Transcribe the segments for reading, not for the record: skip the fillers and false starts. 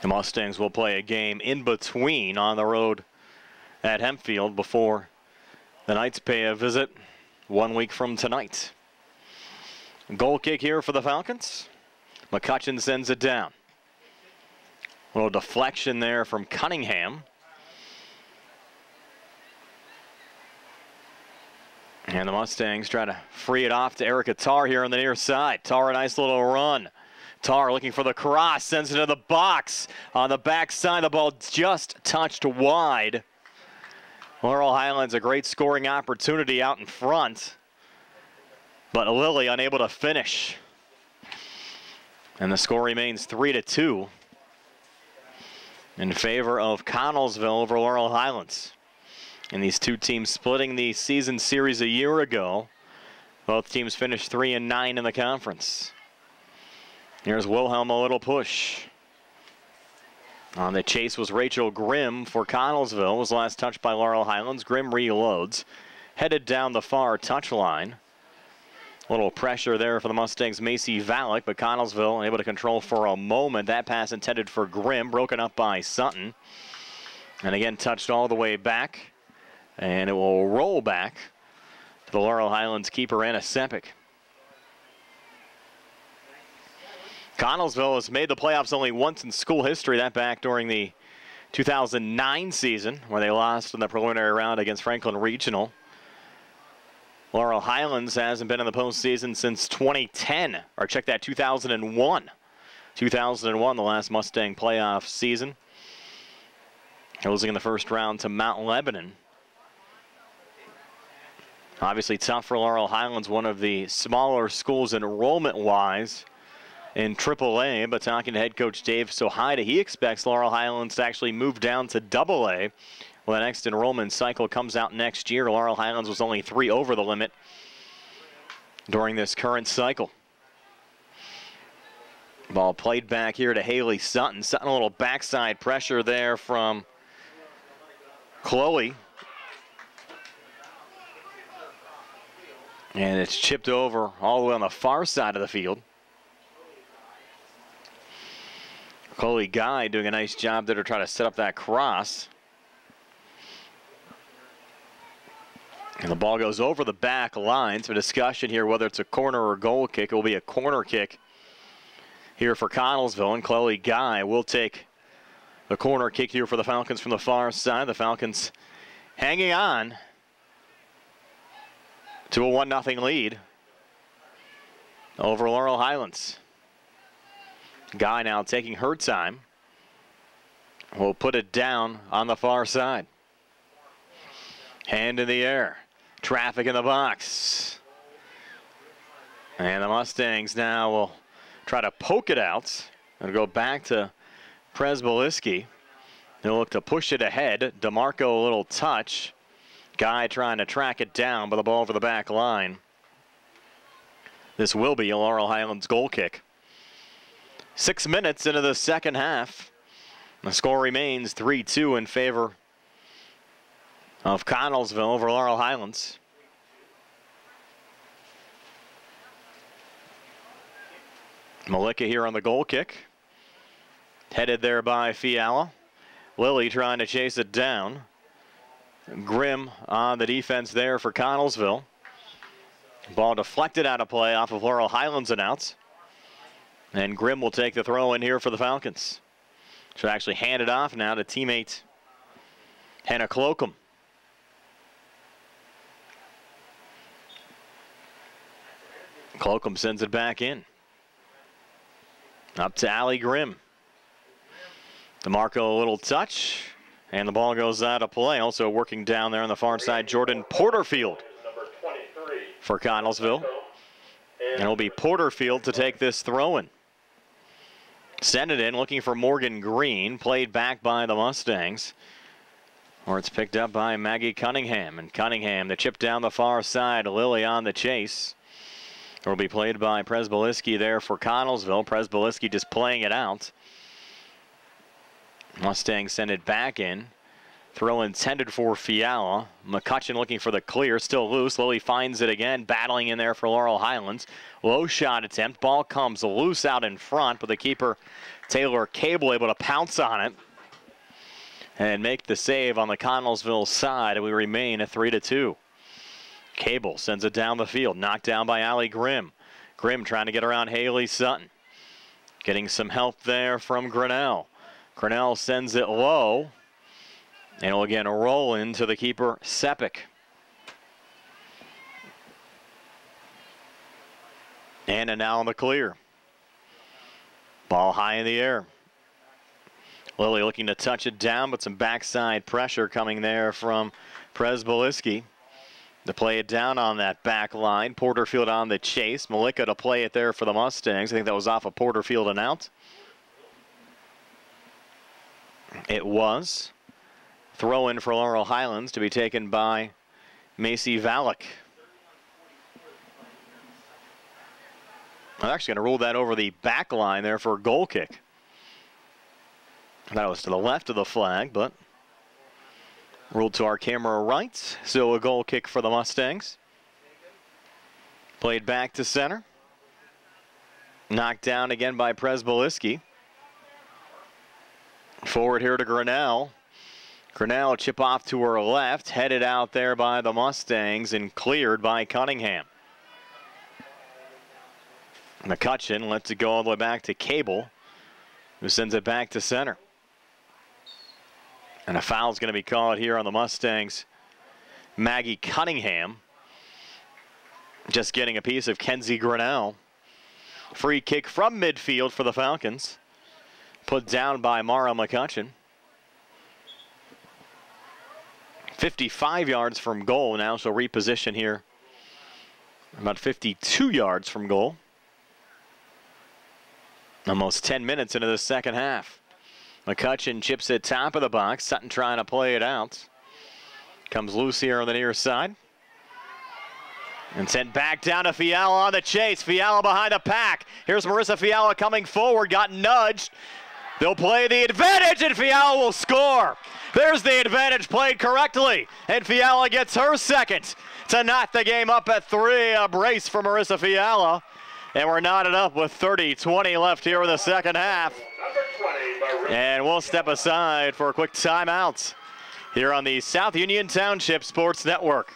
The Mustangs will play a game in between on the road at Hempfield before the Knights pay a visit 1 week from tonight. Goal kick here for the Falcons. McCutcheon sends it down. A little deflection there from Cunningham. And the Mustangs try to free it off to Erica Tarr here on the near side. Tarr, a nice little run. Tarr looking for the cross, sends it to the box. On the backside, the ball just touched wide. Laurel Highlands, a great scoring opportunity out in front, but Lilly unable to finish. And the score remains 3-2 in favor of Connellsville over Laurel Highlands. And these two teams splitting the season series a year ago. Both teams finished 3-9 in the conference. Here's Wilhelm, a little push. On the chase was Rachel Grimm for Connellsville. Was last touched by Laurel Highlands. Grimm reloads. Headed down the far touchline. A little pressure there for the Mustangs' Macy Valek, but Connellsville able to control for a moment. That pass intended for Grimm, broken up by Sutton. And again, touched all the way back. And it will roll back to the Laurel Highlands keeper, Anna Sepik. Connellsville has made the playoffs only once in school history, that back during the 2009 season, where they lost in the preliminary round against Franklin Regional. Laurel Highlands hasn't been in the postseason since 2010, or check that, 2001. 2001, the last Mustang playoff season. Losing in the first round to Mount Lebanon. Obviously tough for Laurel Highlands, one of the smaller schools enrollment-wise in AAA, but talking to head coach Dave Sohaida, he expects Laurel Highlands to actually move down to AA. Well, the next enrollment cycle comes out next year. Laurel Highlands was only 3 over the limit during this current cycle. Ball played back here to Haley Sutton. Sutton, a little backside pressure there from Chloe. And it's chipped over all the way on the far side of the field. Chloe Guy doing a nice job there to try to set up that cross. And the ball goes over the back line. So a discussion here whether it's a corner or goal kick. It will be a corner kick here for Connellsville. And Chloe Guy will take the corner kick here for the Falcons from the far side. The Falcons hanging on to a 1-0 lead over Laurel Highlands. Guy now taking her time. Will put it down on the far side. Hand in the air. Traffic in the box. And the Mustangs now will try to poke it out. And go back to Presboliski. They'll look to push it ahead. DeMarco a little touch. Guy trying to track it down, but the ball over the back line. This will be a Laurel Highlands goal kick. 6 minutes into the second half. The score remains 3-2 in favor of Connellsville over Laurel Highlands. Malika here on the goal kick. Headed there by Fiala. Lilly trying to chase it down. Grimm on the defense there for Connellsville. Ball deflected out of play off of Laurel Highlands and outs. And Grimm will take the throw in here for the Falcons. Should actually hand it off now to teammate Hannah Clocum. Clocum sends it back in. Up to Allie Grimm. DeMarco a little touch. And the ball goes out of play. Also working down there on the far side, Jordan Porterfield for Connellsville. And it'll be Porterfield to take this throw in. Send it in, looking for Morgan Green. Played back by the Mustangs. Or it's picked up by Maggie Cunningham. And Cunningham, the chip down the far side. Lilly on the chase. It will be played by Presboliski there for Connellsville. Presboliski just playing it out. Mustangs send it back in. Throw intended for Fiala. McCutcheon looking for the clear, still loose. Lilly finds it again, battling in there for Laurel Highlands. Low shot attempt. Ball comes loose out in front, but the keeper, Taylor Cable, able to pounce on it and make the save on the Connellsville side, and we remain at 3-2. Cable sends it down the field, knocked down by Allie Grimm. Grimm trying to get around Haley Sutton. Getting some help there from Grinnell. Grinnell sends it low. And will again roll into the keeper, Sepik. And now in the clear. Ball high in the air. Lilly looking to touch it down, but some backside pressure coming there from Presboliski to play it down on that back line. Porterfield on the chase. Malika to play it there for the Mustangs. I think that was off of Porterfield and out. It was. Throw in for Laurel Highlands to be taken by Macy Valek. I'm actually going to rule that over the back line there for a goal kick. That was to the left of the flag, but ruled to our camera right. So a goal kick for the Mustangs. Played back to center. Knocked down again by Presboliski. Forward here to Grinnell. Grinnell chip off to her left, headed out there by the Mustangs and cleared by Cunningham. McCutcheon lets it go all the way back to Cable, who sends it back to center. And a foul is going to be called here on the Mustangs. Maggie Cunningham just getting a piece of Kenzie Grinnell. Free kick from midfield for the Falcons. Put down by Mara McCutcheon. 55 yards from goal now, so reposition here. About 52 yards from goal. Almost 10 minutes into the second half. McCutcheon chips it top of the box. Sutton trying to play it out. Comes loose here on the near side. And sent back down to Fiala on the chase. Fiala behind the pack. Here's Marissa Fiala coming forward. Got nudged. They'll play the advantage, and Fiala will score. There's the advantage played correctly, and Fiala gets her second to knot the game up at 3. A brace for Marissa Fiala, and we're knotted up with 30-20 left here in the second half. And we'll step aside for a quick timeout here on the South Union Township Sports Network.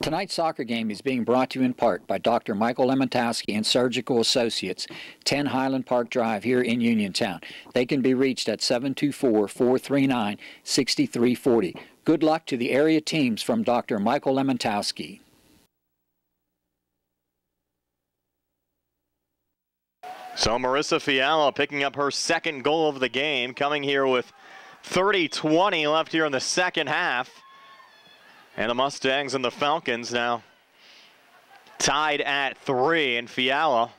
Tonight's soccer game is being brought to you in part by Dr. Michael Lemontowski and Surgical Associates, 10 Highland Park Drive here in Uniontown. They can be reached at 724-439-6340. Good luck to the area teams from Dr. Michael Lemontowski. So Marissa Fiala picking up her second goal of the game, coming here with 30-20 left here in the second half. And the Mustangs and the Falcons now tied at 3, and Fiala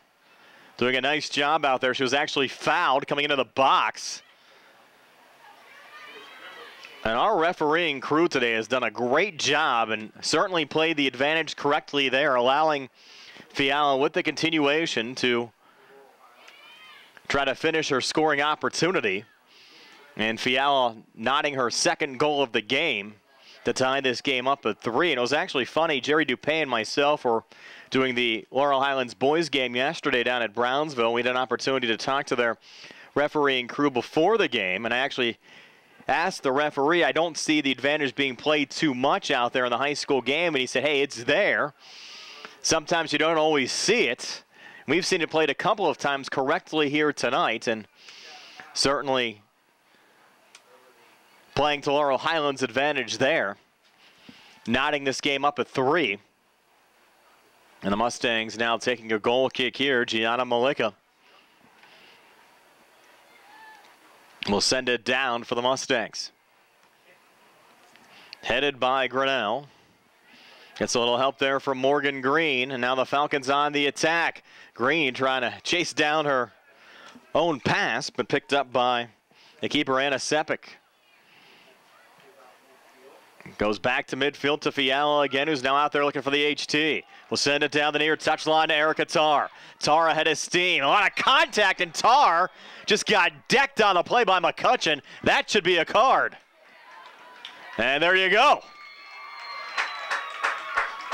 doing a nice job out there. She was actually fouled coming into the box. And our refereeing crew today has done a great job and certainly played the advantage correctly there, allowing Fiala with the continuation to try to finish her scoring opportunity. And Fiala knotting her second goal of the game to tie this game up at 3. And it was actually funny, Jerry Dupay and myself were doing the Laurel Highlands boys game yesterday down at Brownsville. We had an opportunity to talk to their refereeing crew before the game, and I actually asked the referee, I don't see the advantage being played too much out there in the high school game, and he said, hey, it's there. Sometimes you don't always see it. We've seen it played a couple of times correctly here tonight, and certainly playing to Laurel Highlands' advantage there. Knotting this game up at 3. And the Mustangs now taking a goal kick here. Gianna Malika will send it down for the Mustangs. Headed by Grinnell. Gets a little help there from Morgan Green. And now the Falcons on the attack. Green trying to chase down her own pass, but picked up by the keeper, Anna Sepik. Goes back to midfield to Fiala again, who's now out there looking for the HT. We'll send it down the near touchline to Erica Tarr. Tarr ahead of steam. A lot of contact, and Tarr just got decked on the play by McCutcheon. That should be a card. And there you go.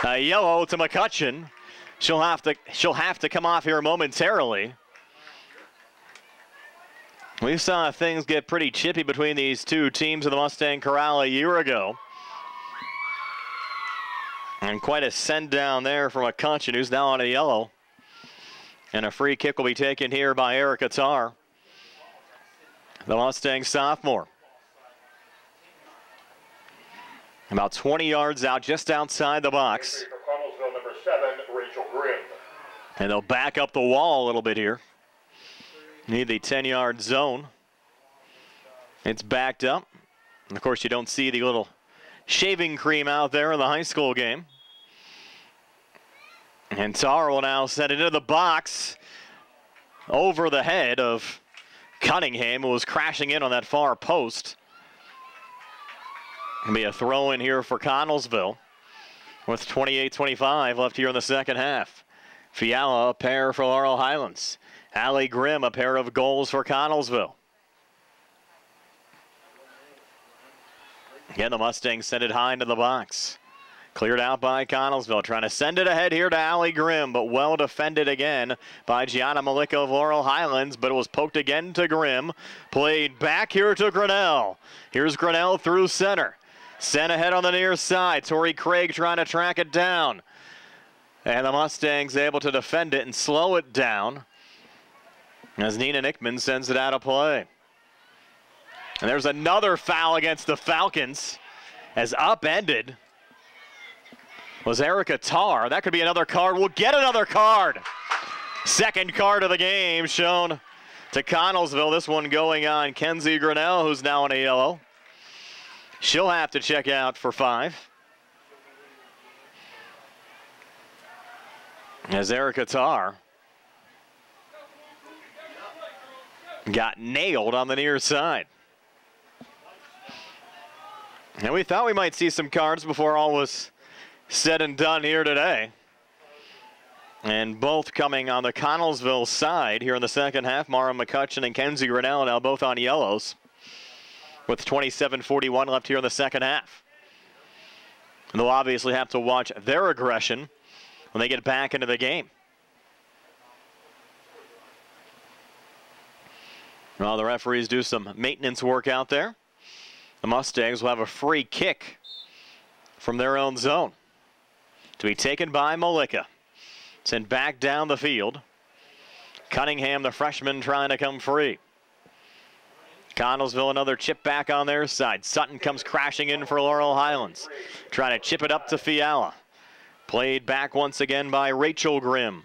A yellow to McCutcheon. She'll have to come off here momentarily. We saw things get pretty chippy between these two teams in the Mustang Corral a year ago. And quite a send down there from McCutcheon, who's now on a yellow. And a free kick will be taken here by Erica Tarr, the Mustang sophomore. About 20 yards out, just outside the box. Connellsville, number 7, Rachel Grimm. And they'll back up the wall a little bit here. Need the 10-yard zone. It's backed up. And of course, you don't see the little shaving cream out there in the high school game. And Tarr will now send it into the box over the head of Cunningham, who was crashing in on that far post. It'll be a throw in here for Connellsville with 28-25 left here in the second half. Fiala, a pair for Laurel Highlands. Allie Grimm, a pair of goals for Connellsville. Again, the Mustangs send it high into the box. Cleared out by Connellsville, trying to send it ahead here to Allie Grimm, but well defended again by Gianna Malika of Laurel Highlands, but it was poked again to Grimm. Played back here to Grinnell. Here's Grinnell through center. Sent ahead on the near side. Tori Craig trying to track it down. And the Mustangs able to defend it and slow it down as Nina Nickman sends it out of play. And there's another foul against the Falcons as upended was Erica Tarr. That could be another card. We'll get another card. Second card of the game shown to Connellsville. This one going on Kenzie Grinnell, who's now in a yellow. She'll have to check out for 5. As Erica Tarr got nailed on the near side. And we thought we might see some cards before all was said and done here today. And both coming on the Connellsville side here in the second half. Mara McCutcheon and Kenzie Grinnell now both on yellows with 27:41 left here in the second half. And they'll obviously have to watch their aggression when they get back into the game. Well, the referees do some maintenance work out there. The Mustangs will have a free kick from their own zone to be taken by Malika. Sent back down the field. Cunningham, the freshman, trying to come free. Connellsville, another chip back on their side. Sutton comes crashing in for Laurel Highlands. Trying to chip it up to Fiala. Played back once again by Rachel Grimm.